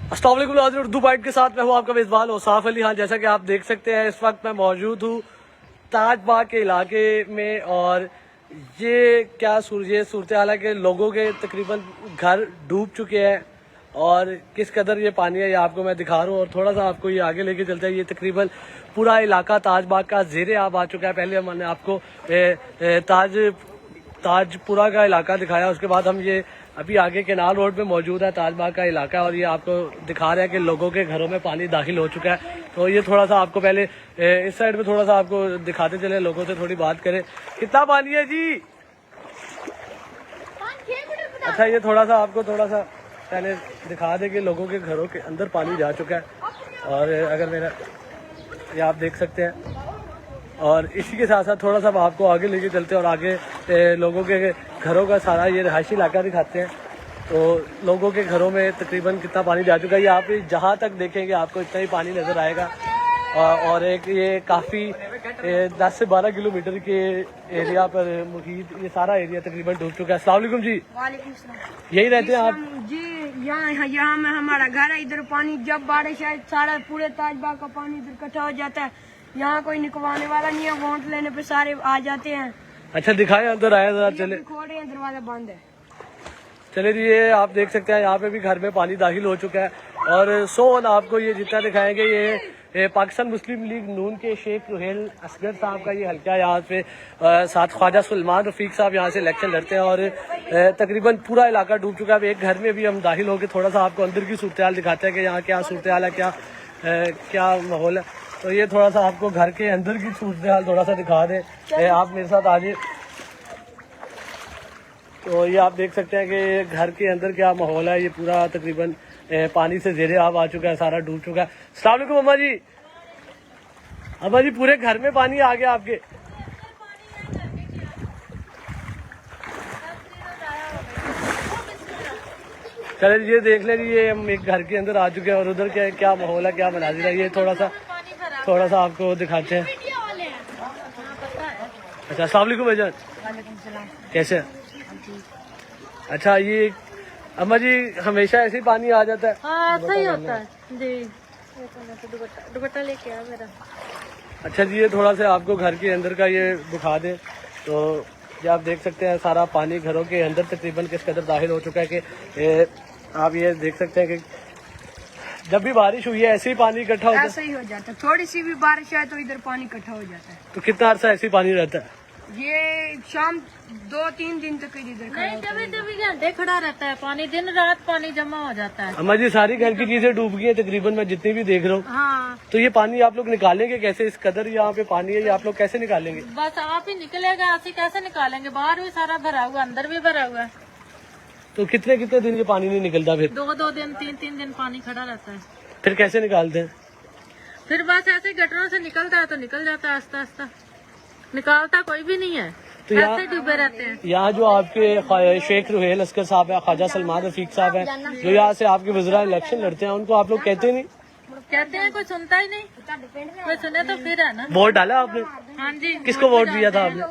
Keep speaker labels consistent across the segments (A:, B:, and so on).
A: अस्सलाम वालेकुम उर्दू बाइट के साथ मैं हूँ आपका मेज़बान औसाफ अली। हाँ, जैसा कि आप देख सकते हैं इस वक्त मैं मौजूद हूँ ताज बाग के इलाके में और ये क्या सूरत हाल है कि लोगों के तकरीबन घर डूब चुके हैं और किस कदर ये पानी है ये आपको मैं दिखा रहा हूँ। और थोड़ा सा आपको ये आगे लेके चलते हैं। ये तकरीबन पूरा इलाका ताज बाग का ज़ेरे आब आ चुका है। पहले मैंने आपको ताजपुरा का इलाका दिखाया, उसके बाद हम ये अभी आगे केनाल रोड पे मौजूद है ताजबाग का इलाका और ये आपको दिखा रहे हैं कि लोगों के घरों में पानी दाखिल हो चुका है। तो ये थोड़ा सा आपको पहले इस साइड पे थोड़ा सा आपको दिखाते चले, लोगों से थोड़ी बात करें कितना पानी है जी। अच्छा, ये थोड़ा सा आपको थोड़ा सा पहले दिखा दे कि लोगों के घरों के अंदर पानी जा चुका है और अगर मेरा ये आप देख सकते हैं। और इसी के साथ साथ थोड़ा सा आपको आगे लेके चलते हैं और आगे लोगों के घरों का सारा ये रहायशी इलाका दिखाते हैं। तो लोगों के घरों में तकरीबन कितना पानी जा चुका है ये आप जहाँ तक देखेंगे आपको इतना ही पानी नज़र आएगा। और एक ये काफ़ी 10 से 12 किलोमीटर के एरिया पर मुहीत ये सारा एरिया तकरीबन डूब चुका है। अस्सलाम वालेकुम जी।
B: वालेकुम सलाम।
A: यही रहते हैं आप
B: जी? यहाँ में हमारा घर है। इधर पानी जब बारिश है सारा पूरे ताजबाग का पानी इधर इकट्ठा हो जाता है। यहाँ कोई निकलवाने वाला नहीं है, वोट लेने पे सारे आ जाते हैं।
A: अच्छा, दिखाए अंदर आया जरा, चले
B: खोल रहे हैं, दरवाजा बंद है।
A: चले जी, ये आप देख सकते हैं यहाँ पे भी घर में पानी दाखिल हो चुका है। और सोन आपको ये जितना दिखाएंगे ये पाकिस्तान मुस्लिम लीग नून के शेख रुहेल असगर साहब का ये हल्का यहाँ पे साथ ख्वाजा सुलेमान रफीक साहब यहाँ से इलेक्शन लड़ते हैं और तकरीबन पूरा इलाका डूब चुका है। एक घर में भी हम दाखिल होकर थोड़ा सा आपको अंदर की सूरत हाल दिखाते हैं कि यहाँ क्या सूरत हाल है, क्या माहौल है। तो ये थोड़ा सा आपको घर के अंदर की सूरत हाल थोड़ा सा दिखा दें, आप मेरे साथ आ जाइए। तो ये आप देख सकते हैं कि घर के अंदर क्या माहौल है। ये पूरा तकरीबन पानी से ज़ेरे आब आ चुका है, सारा डूब चुका है। अस्सलाम वालेकुम अम्मा जी। अम्मा जी, पूरे घर में पानी आ गया आपके? चले ये देख ले जी, ये हम एक घर के अंदर आ चुके हैं और उधर क्या माहौल है, क्या मनाजिर है, ये थोड़ा सा आपको दिखाते हैं। अच्छा, अस्सलाम वालेकुम भाईजान, कैसे? अच्छा, ये अम्मा जी हमेशा ऐसे ही पानी आ जाता है?
B: हाँ, ऐसा ही होता है जी। दुपट्टा लेके आ मेरा।
A: अच्छा जी, ये थोड़ा सा आपको घर के अंदर का ये दिखा दें। तो ये आप देख सकते हैं सारा पानी घरों के अंदर तकरीबन किस कदर दाखिल हो चुका है कि आप ये देख सकते हैं कि जब भी बारिश हुई है ऐसे ही पानी इकट्ठा होता है।
B: ऐसा ही हो जाता है, थोड़ी सी भी बारिश आए तो इधर पानी इकट्ठा हो जाता है।
A: तो कितना अर्सा ऐसे ही पानी रहता है?
B: ये शाम 2-3 दिन तक इधर
C: चौबीस घंटे खड़ा रहता है पानी, दिन रात पानी जमा हो जाता है।
A: अम्मा जी, सारी घर की चीजें डूब गई है तकरीबन, मैं जितनी भी देख रहा हूँ।
C: हाँ,
A: तो ये पानी आप लोग निकालेंगे कैसे? इस कदर यहाँ पे पानी है, ये आप लोग कैसे निकालेंगे?
C: बस आप ही निकलेगा, ऐसे कैसे निकालेंगे? बाहर भी सारा भरा हुआ, अंदर भी भरा हुआ है।
A: तो कितने दिन ये पानी नहीं निकलता? फिर
C: 2-2 दिन 3-3 दिन पानी खड़ा रहता है।
A: फिर कैसे निकालते हैं?
C: फिर बस ऐसे गटरों से निकलता है तो निकल जाता है, आस्ता आस्ता निकालता कोई भी नहीं है।
A: तो
C: ऐसे डूबे रहते हैं।
A: यहाँ जो आपके शेख रुहेल असगर साहब है, ख्वाजा सुलेमान रफीक साहब है, जो यहाँ से आपके वज़रा इलेक्शन लड़ते हैं, उनको आप लोग कहते नहीं?
C: कहते हैं, कोई सुनता ही नहीं। कोई सुने तो फिर है ना।
A: वोट डाला आपने?
C: हाँ जी।
A: किसको वोट दिया था आपने?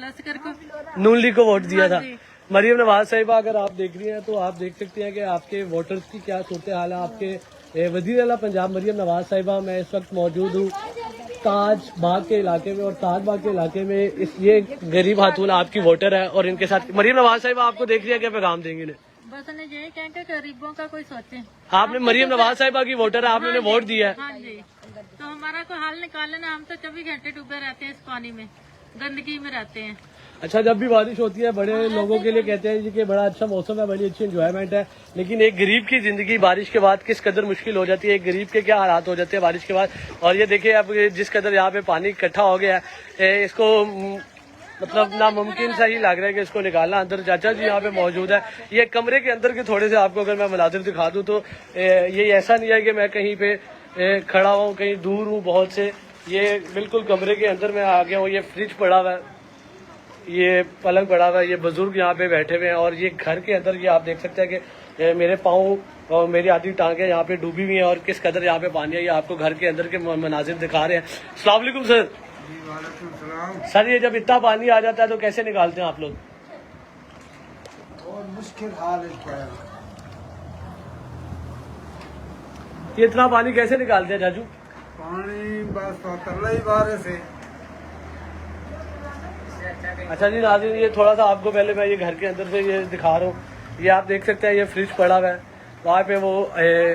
C: असगर को,
A: नून लीग को वोट दिया था।
C: हाँ जी।
A: मरियम नवाज साहिबा, अगर आप देख रही हैं तो आप देख सकते हैं कि आपके वोटर्स की क्या सूरत हाल है। आपके वज़ीर आला पंजाब मरियम नवाज साहिबा, मैं इस वक्त मौजूद हूँ ताज बाग के इलाके में और ताज बाग के इलाके में ये गरीब खातून आपकी वोटर है और इनके साथ मरियम नवाज साहिबा आपको देख रही है, क्या पैगाम देंगे इन्हें?
C: बस उन्हें यही कहें कि गरीबों का कोई सोचे।
A: आपने मरियम नवाज साहिबा की वोटर है, आपने वोट दिया है।
C: हाँ जी, तो हमारा कोई हाल निकालना, हम तो 24 घंटे डूबे रहते हैं इस पानी में, गंदगी में रहते हैं।
A: अच्छा, जब भी बारिश होती है बड़े लोगों के लिए कहते हैं जी कि बड़ा अच्छा मौसम है, बड़ी अच्छी एंजॉयमेंट है, लेकिन एक गरीब की जिंदगी बारिश के बाद किस कदर मुश्किल हो जाती है, एक गरीब के क्या हालात हो जाते हैं बारिश के बाद। और ये देखिए अब जिस कदर यहाँ पे पानी इकट्ठा हो गया है, इसको मतलब नामुमकिन सा ही लग रहा है कि इसको निकालना। अंदर चाचा जी यहाँ पे मौजूद है। ये कमरे के अंदर के थोड़े से आपको अगर मैं मनाजिर दिखा दूँ तो ये ऐसा नहीं है कि मैं कहीं पे खड़ा हूँ, कहीं दूर हूँ बहुत से। ये बिल्कुल कमरे के अंदर मैं आ गया हूँ। ये फ्रिज पड़ा हुआ है, ये पलंग पड़ा हुआ है, ये बुजुर्ग यहाँ पे बैठे हुए हैं और ये घर के अंदर ये आप देख सकते हैं कि मेरे पाँव और मेरी आधी टांगें यहाँ पे डूबी हुई हैं और किस कदर यहाँ पे पानी है, ये आपको घर के अंदर के मनाजिर दिखा रहे हैं। अस्सलाम वालेकुम सर। सर, ये जब इतना पानी आ जाता है तो कैसे निकालते हैं आप लोग?
D: बहुत मुश्किल हाल है।
A: ये इतना पानी कैसे निकालते हैं चाचू?
D: पानी बस तरला ही बाहर से।
A: अच्छा जी नाज़रीन, ये थोड़ा सा आपको पहले मैं ये घर के अंदर से ये दिखा रहा हूँ। ये आप देख सकते हैं, ये फ्रिज पड़ा हुआ है, वहाँ पे वो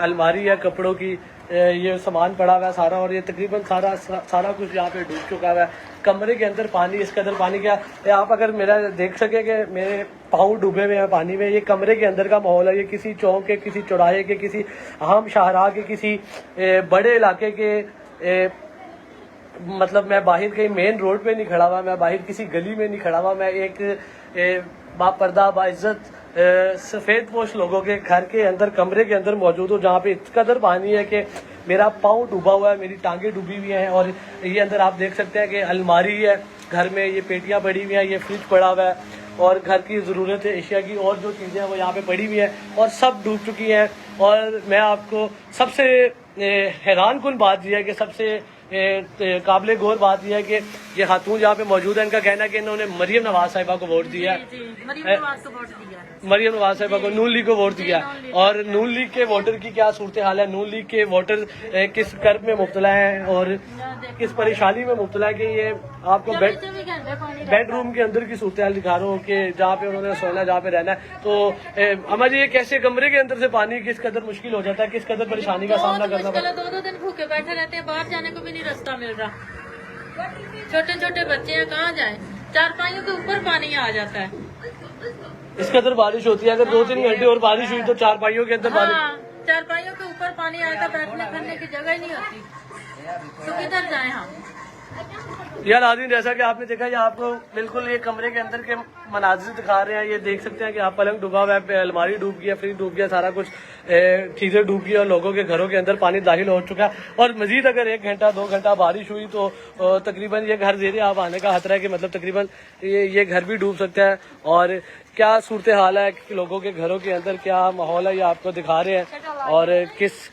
A: अलमारी है कपड़ों की, ये सामान पड़ा हुआ है सारा, और ये तकरीबन सारा कुछ यहाँ पे डूब चुका हुआ है। कमरे के अंदर पानी, इस कदर पानी क्या आप अगर मेरा देख सके कि मेरे पाँव डूबे हुए हैं पानी में। ये कमरे के अंदर का माहौल है, ये किसी चौक के, किसी चौराहे के, किसी अहम शाहराह के, किसी बड़े इलाके के मतलब मैं बाहर कहीं मेन रोड पे नहीं खड़ा हुआ, मैं बाहर किसी गली में नहीं खड़ा हुआ, मैं एक बापर्दा बाइज्जत सफेद पोश लोगों के घर के अंदर कमरे के अंदर मौजूद हूँ, जहाँ पे इस कदर पानी है कि मेरा पाँव डूबा हुआ है, मेरी टांगे डूबी हुई हैं। और ये अंदर आप देख सकते हैं कि अलमारी है घर में, ये पेटियां पड़ी हुई हैं, ये फ्रिज पड़ा हुआ है, और घर की ज़रूरत है एशिया की और जो चीज़ें हैं वो यहाँ पे पड़ी हुई हैं और सब डूब चुकी हैं। और मैं आपको सबसे हैरान कुन बात यह है कि सबसे काबिल गौर बात यह है कि ये खातून यहाँ पे मौजूद है, इनका कहना है कि इन्होंने मरियम नवाज साहिबा को वोट दिया है, मरियम नवाज साहिबा को, नून लीग को वोट दिया। और नून लीग के वोटर की क्या सूरत हाल है, नून लीग के वोटर किस कर्ब में मुब्तला हैं और किस परेशानी में मुब्तला है कि ये आपको बेडरूम के अंदर की सूरत हाल दिखा रहा हूँ कि जहाँ पे उन्होंने सोना, जहाँ पे रहना है। तो अम्मा जी, ये कैसे कमरे के अंदर से पानी किस कदर मुश्किल हो जाता है, किस कदर परेशानी का सामना करना पड़ता है?
C: 2 दिन भूखे बैठे रहते हैं, बाहर जाने को भी नहीं रास्ता मिल रहा, छोटे छोटे बच्चे हैं, कहाँ जाए, चारपाइयों के ऊपर पानी आ जाता है।
A: इस कदर बारिश होती है, अगर 2-3 घंटे और बारिश हुई तो चारपाइयों के अंदर बारिश,
C: चारपाइयों के ऊपर पानी आया था, बैठने करने की जगह ही नहीं होती, तो किधर जाए हम?
A: यार आदमी, जैसा कि आपने देखा, ये आपको बिल्कुल ये कमरे के अंदर के मनाजिर दिखा रहे हैं। ये देख सकते हैं कि आप पलंग डूबा हुआ है, अलमारी डूब गया, फ्रिज डूब गया, सारा कुछ चीजें डूब गई और लोगों के घरों के अंदर पानी दाखिल हो चुका है। और मजीद अगर 1 घंटा 2 घंटा बारिश हुई तो तकरीबन ये घर ज़ेरे आब आने का खतरा है कि मतलब तकरीबन ये घर भी डूब सकता है। और क्या सूरत हाल है कि लोगों के घरों के अंदर क्या माहौल है, ये आपको दिखा रहे हैं। और किस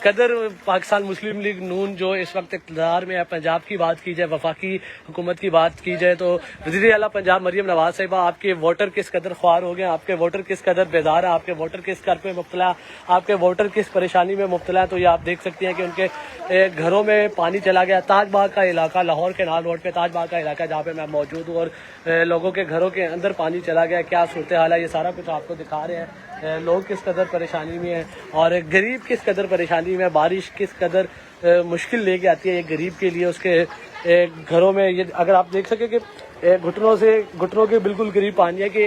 A: कदर पाकिस्तान मुस्लिम लीग नून जो इस वक्त इक़्तिदार में है, पंजाब की बात की जाए, वफाकी हुकूमत की बात की जाए तो वज़ीर आला पंजाब मरियम नवाज साहिबा, आपके वोटर किस कदर ख्वार हो गए, आपके वोटर किस कदर बेदार है, आपके वोटर किस कर पे मुब्तला है, आपके वोटर किस परेशानी में मुब्तला है। तो ये आप देख सकते हैं कि उनके घरों में पानी चला गया। ताजबाग का इलाका, लाहौर केनाल रोड पे ताजबाग का इलाका जहाँ पे मैं मौजूद हूँ, और लोगों के घरों के अंदर पानी चला गया। क्या सूरत हाल है, ये सारा कुछ आपको दिखा रहे हैं। लोग किस कदर परेशानी में हैं और गरीब किस कदर परेशानी में, बारिश किस कदर मुश्किल लेके आती है ये गरीब के लिए। उसके घरों में ये अगर आप देख सके कि घुटनों के बिल्कुल करीब पानी है कि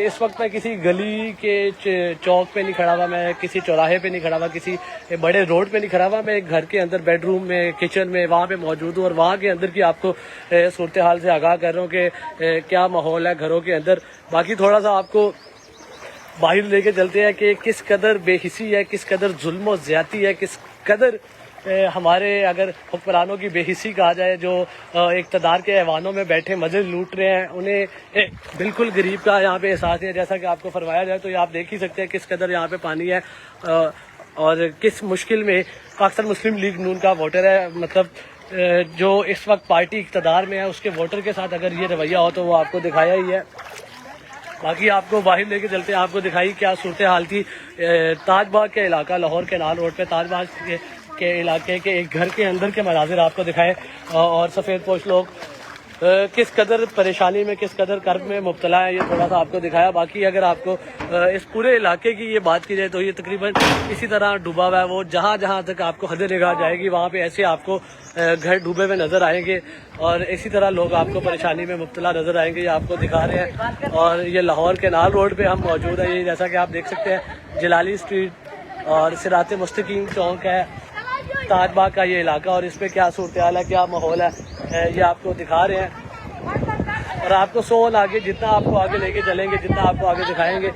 A: इस वक्त मैं किसी गली के चौक पे नहीं खड़ा हुआ, मैं किसी चौराहे पे नहीं खड़ा हुआ, किसी बड़े रोड पे नहीं खड़ा हुआ, मैं एक घर के अंदर बेडरूम में, किचन में, वहाँ पे मौजूद हूँ। और वहाँ के अंदर की आपको सूरत हाल से आगाह कर रहा हूँ कि क्या माहौल है घरों के अंदर। बाकी थोड़ा सा आपको बाहर लेके चलते हैं कि किस कदर बेहिसी है, किस कदर जुल्म और ज्यादती है, किस कदर हमारे अगर हुक्मरानों की बेहिसी कहा जाए, जो इक़्तिदार के ऐवानों में बैठे मजे लूट रहे हैं, उन्हें बिल्कुल गरीब का यहाँ पे एहसास है। जैसा कि आपको फरमाया जाए तो ये आप देख ही सकते हैं किस कदर यहाँ पे पानी है और किस मुश्किल में पाकिस्तान मुस्लिम लीग नून का वोटर है, मतलब जो इस वक्त पार्टी इक़्तिदार में है, उसके वोटर के साथ अगर ये रवैया हो तो वो आपको दिखाया ही है। बाकी आपको बाहर लेके चलते हैं, आपको दिखाई क्या सूरत हाल थी ताजबाग के इलाका, लाहौर केनाल रोड पे ताजबाग के इलाके के एक घर के अंदर के मनाजिर आपको दिखाए और सफ़ेद पोश लोग किस कदर परेशानी में, किस कदर कर्ब में मुब्तला है, ये थोड़ा सा आपको दिखाया। बाकी अगर आपको इस पूरे इलाके की ये बात की जाए तो ये तकरीबन इसी तरह डूबा हुआ है। वो जहाँ जहाँ तक आपको हद निगाह जाएगी वहाँ पे ऐसे आपको घर डूबे हुए नज़र आएंगे और इसी तरह लोग आपको परेशानी में मुब्तला नज़र आएंगे। ये आपको दिखा रहे हैं। और ये लाहौर केनाल रोड पर हम मौजूद हैं। ये जैसा कि आप देख सकते हैं जलाली स्ट्रीट और सिरात मुस्तकीम चौक है, ताजबाग का ये इलाका, और इस पे क्या सूरत हाल है, क्या माहौल है, ये आपको दिखा रहे हैं। और आपको सोल आगे जितना आपको आगे लेके चलेंगे, जितना आपको आगे दिखाएंगे,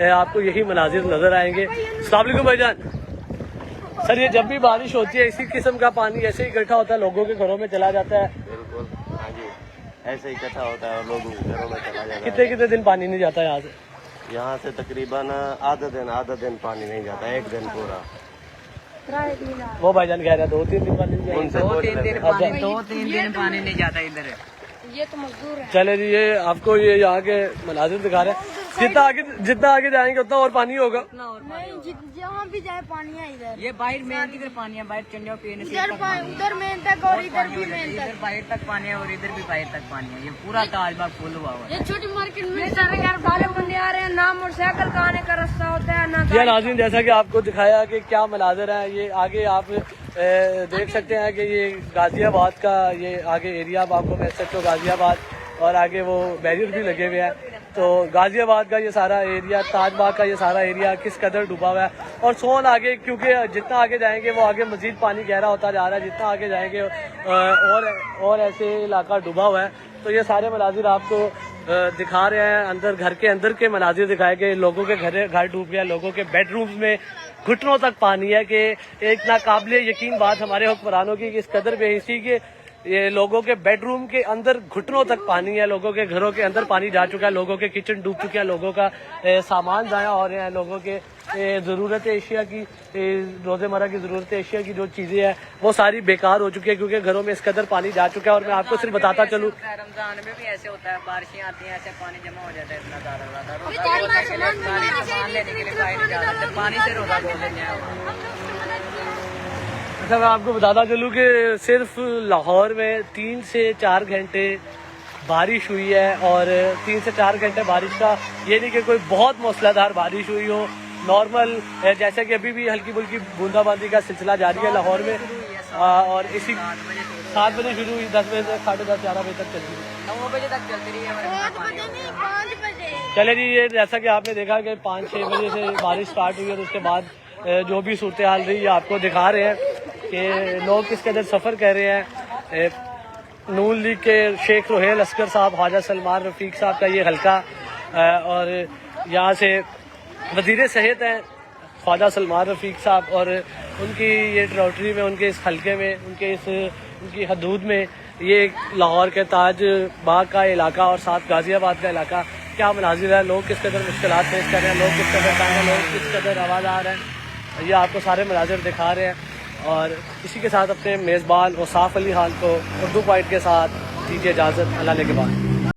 A: आपको यही मनाजिर नजर आएंगे। अस्सलाम वालेकुम भाईजान। सर, ये जब भी बारिश होती है इसी किस्म का पानी ऐसे ही इकट्ठा होता है, लोगों के घरों में चला जाता है?
E: बिल्कुल, हाँ जी, ऐसे ही इकट्ठा होता है और लोगों के घरों में चला जाता है।
A: कितने दिन पानी नहीं जाता यहाँ से?
E: यहाँ से तकरीबन आधा दिन पानी नहीं जाता, 1 दिन पूरा।
A: वो भाईजान कह रहे हैं 2-3 दिन पानी नहीं जाता।
F: 2-3 दिन पानी नहीं जाता इधर।
B: ये तो मजदूर है।
A: चले जी, ये आपको ये यहाँ के मनाजिर दिखा रहे हैं। जितना आगे जाएंगे उतना और पानी होगा।
B: नहीं, जहाँ भी जाए पानी है इधर।
F: ये बाहर मेन की तरफ पानी है, बाहर चंडिया पीने से
B: उधर मेन तक और इधर भी मेन
F: इधर
B: तक।
F: बाहर तक पानी है और इधर भी बाहर तक पानी है। ये पूरा ताजबाग फुल हुआ हुआ है।
C: ये छोटी मार्केट में
B: सारे घर वाले बंदे आ रहे हैं, ना मोटरसाइकिल का आने का रास्ता होता है ना।
A: ये नाज़रीन जैसा कि आपको दिखाया कि क्या मनाज़र है, ये आगे आप देख सकते हैं कि ये गाजियाबाद का ये आगे एरिया आपको मैं सकता हूँ गाजियाबाद, और आगे वो बैरियर भी लगे हुए हैं। तो गाजियाबाद का ये सारा एरिया, ताजबाग का ये सारा एरिया किस कदर डूबा हुआ है। और सोन आगे, क्योंकि जितना आगे जाएंगे वो आगे मजीद पानी गहरा होता जा रहा है, जितना आगे जाएंगे और ऐसे इलाका डूबा हुआ है। तो ये सारे मनाजिर आपको दिखा रहे हैं, अंदर घर के अंदर के मनाजिर दिखाए गए। लोगों के घर डूब गया, लोगों के बेडरूम्स में घुटनों तक पानी है। कि एक नाकाबिले यकीन बात हमारे हुक्मरानों की इस कदर बेहिसी के ये लोगों के बेडरूम के अंदर घुटनों तक पानी है, लोगों के घरों के अंदर पानी जा चुका है, लोगों के किचन डूब चुके हैं, लोगों का सामान ज़ाया हो रहे हैं, लोगों के ज़रूरत एशिया की रोज़मर्रा की ज़रूरत एशिया की जो चीज़ें हैं वो सारी बेकार हो चुकी है, क्योंकि घरों में इस कदर पानी जा चुका है। और मैं आपको सिर्फ बताता चलूँ,
F: रमजान में भी ऐसे होता है, बारिशें आती हैं, ऐसे पानी जमा हो जाता है इतना ज्यादा सामान लेने के लिए बाहर जाते हैं, पानी से रोजा खोल लेते हैं।
A: अच्छा मैं आपको बताता चलूँ कि सिर्फ लाहौर में 3 से 4 घंटे बारिश हुई है, और 3 से 4 घंटे बारिश का ये नहीं कि कोई बहुत मूसलाधार बारिश हुई हो, नॉर्मल जैसे कि अभी भी हल्की फुल्की बूंदाबांदी का सिलसिला जारी है लाहौर में। और इसी 7 बजे शुरू हुई, 10 बजे तक 10:30 11 बजे तक चलती रही,
F: 9 बजे तक चलती रही है।
B: 5 बजे।
A: चले जी। ये जैसा कि आपने देखा कि 5-6 बजे से बारिश स्टार्ट हुई, और उसके बाद जो भी सूरत हाल रही है आपको दिखा रहे हैं कि लोग किस कदर सफ़र कर रहे हैं। नून लीग के शेख रोहेल अस्कर साहब, ख्वाजा सलमान रफ़ीक साहब का ये हल्का, और यहाँ से वज़ीर सेहत हैं ख्वाजा सलमान रफ़ीक साहब, और उनकी ये टेरिटरी में, उनके इस हल्के में, उनकी हदूद में ये लाहौर के ताज बाग का इलाका और साथ गाजियाबाद का इलाका क्या मनाजिर है, लोग किस कदर मुश्किलात फेस कर रहे हैं, लोग किस कदर तंग हैं, लोग किस कदर आवाज़ आ रहे हैं, ये आपको सारे मनाजिर दिखा रहे हैं। और इसी के साथ अपने मेज़बान और साफ़ अली खान को उर्दू पॉइंट के साथ दीजिए इजाज़त। अल्लाह के बाद।